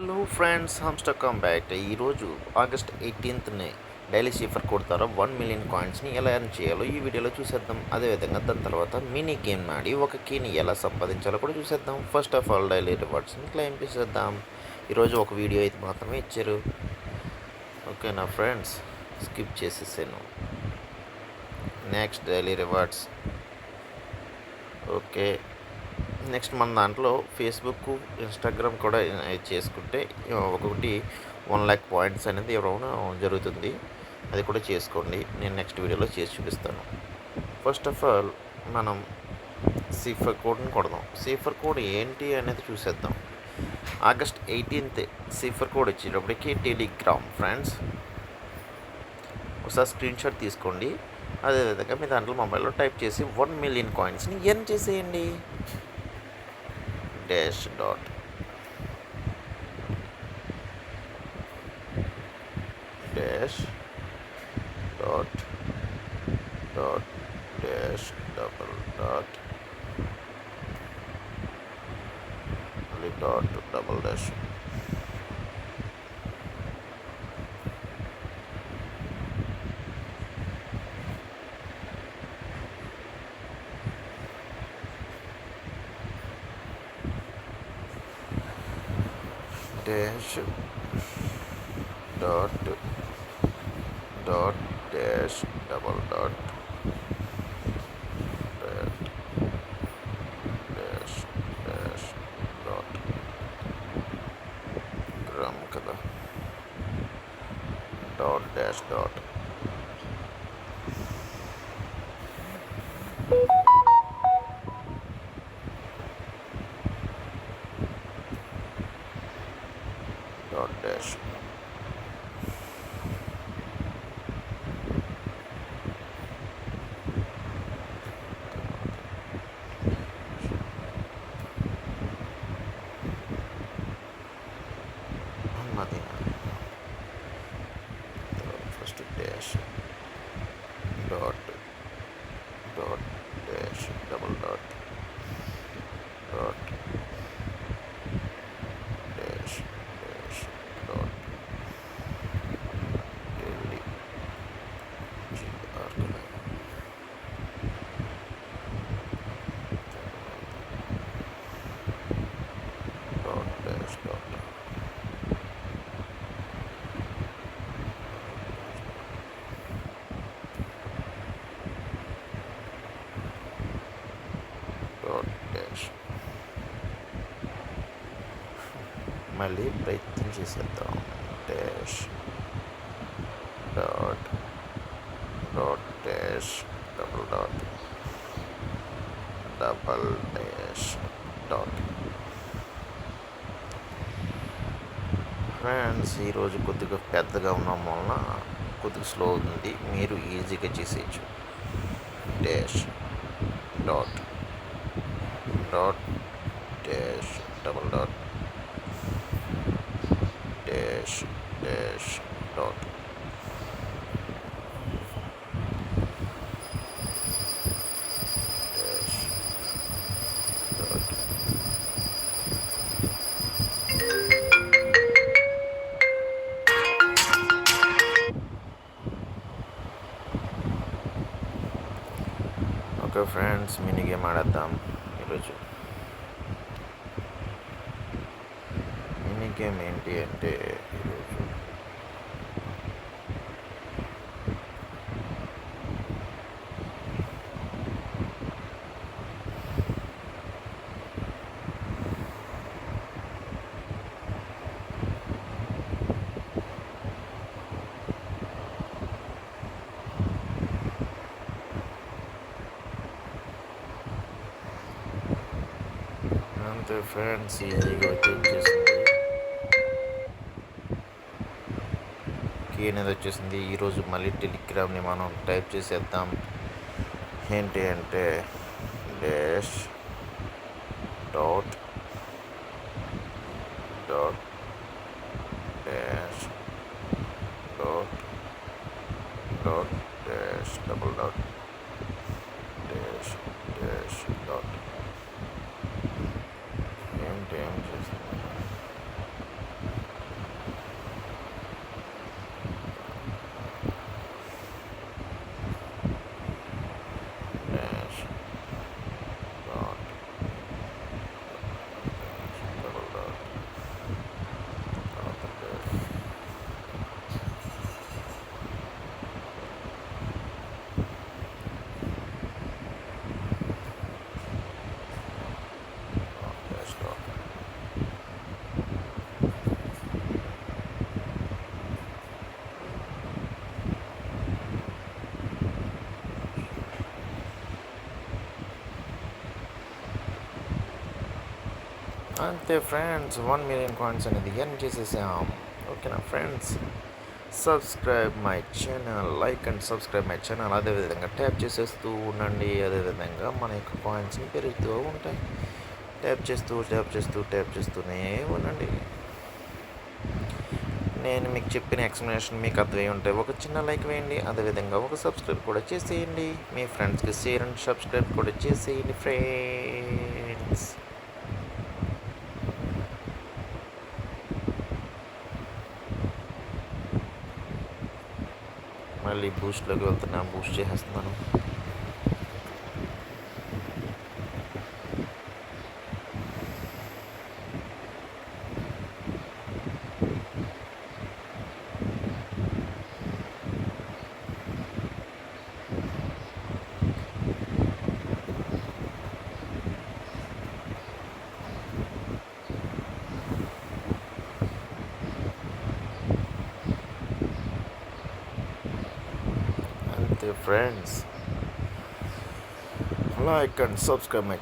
Hello friends, Hamster come back. ఈరోజు August 18ని daily cipher code ద్వారా 1 మిలియన్ కాయిన్స్ని ఎలా ఎర్న్ చేయాలో ఈ వీడియోలో చూసేద్దాం. అదేవిధంగా దాని తర్వాత మినీ గేమ్ ఆడి ఒక కీని ఎలా సంపాదించాలో కూడా చూసేద్దాం. ఫస్ట్ ఆఫ్ ఆల్ డైలీ రివార్డ్స్ని క్లెయిమ్ చేసేద్దాం. ఈరోజు ఒక వీడియో అయితే మాత్రమే ఇచ్చారు. ఓకేనా ఫ్రెండ్స్, స్కిప్ చేసేసాను. Next daily rewards. Okay, next మన దాంట్లో ఫేస్బుక్, ఇన్స్టాగ్రామ్ కూడా చేసుకుంటే ఒక్కొక్కటి 1 lakh పాయింట్స్ అనేది ఇవ్వడం జరుగుతుంది. అది కూడా చేసుకోండి. నేను నెక్స్ట్ వీడియోలో చేసి చూపిస్తాను. ఫస్ట్ ఆఫ్ ఆల్ మనం సీఫర్ కోడ్ని కొడదాం. సీఫర్ కోడ్ ఏంటి అనేది చూసేద్దాం. ఆగస్ట్ 18th సీఫర్ కోడ్ వచ్చేటప్పటికి టెలిగ్రామ్ ఫ్రెండ్స్. ఒకసారి స్క్రీన్ షాట్ తీసుకోండి. అదేవిధంగా మీ దాంట్లో మొబైల్లో టైప్ చేసి 1 మిలియన్ కాయిన్స్ని ఎర్న్ చేసేయండి. Dash dot dash dot dot dash double dot మళ్ళీ dot double dash dash dot dot dash double dot dot dash dash dot gram కదా dot dash dot dot dash అది first dash dot dot dash double dot dot dash dash dot tele GR dot dash dot dot dash. మళ్ళీ ప్రయత్నం చేసేద్దాం. Dash dot dot dash double dot double dash dot. Friends, ఈరోజు కొద్దిగా పెద్దగా ఉండడం వలన కొద్దిగా స్లో అవుతుంది. మీరు ఈజీగా చేసేయచ్చు. Dash dot dot dash double dot dash dash dot dash dot. Okay friends, mini game ఆడేద్దాం ఈరోజు. మినీ గేమ్ ఏంటి అంటే ఈరోజు అంతే ఫ్రెండ్స్, ఈజీగా వచ్చేసింది. కీ అనేది వచ్చేసింది. ఈరోజు మళ్ళీ టెలిగ్రామ్ని మనం టైప్ చేసేద్దాం. ఏంటి అంటే dash dot dot dash dot dot dash double dot dash dash dot. ఏంటి ఏం చేసింది? అంతే ఫ్రెండ్స్, 1 మిలియన్ కాయిన్స్ అనేది ఎర్న్ చేసేసాం. ఓకేనా friends, subscribe my channel, like and subscribe my channel. అదేవిధంగా ట్యాప్ చేసేస్తూ ఉండండి. అదేవిధంగా మన యొక్క కాయిన్స్ని పెరుగుతూ ఉంటాయి. ట్యాప్ చేస్తూనే ఉండండి. నేను మీకు చెప్పిన ఎక్స్ప్లెనేషన్ మీకు అర్థమై ఉంటే ఒక చిన్న లైక్ వేయండి. అదేవిధంగా ఒక సబ్స్క్రైబ్ కూడా చేసేయండి. మీ ఫ్రెండ్స్కి షేర్ అండ్ సబ్స్క్రైబ్ కూడా చేసేయండి ఫ్రెండ్స్. మళ్ళీ బూస్ట్లోకి వెళ్తున్నా, బూస్ట్ చేసేస్తున్నాను. అంతే friends, like and subscribe my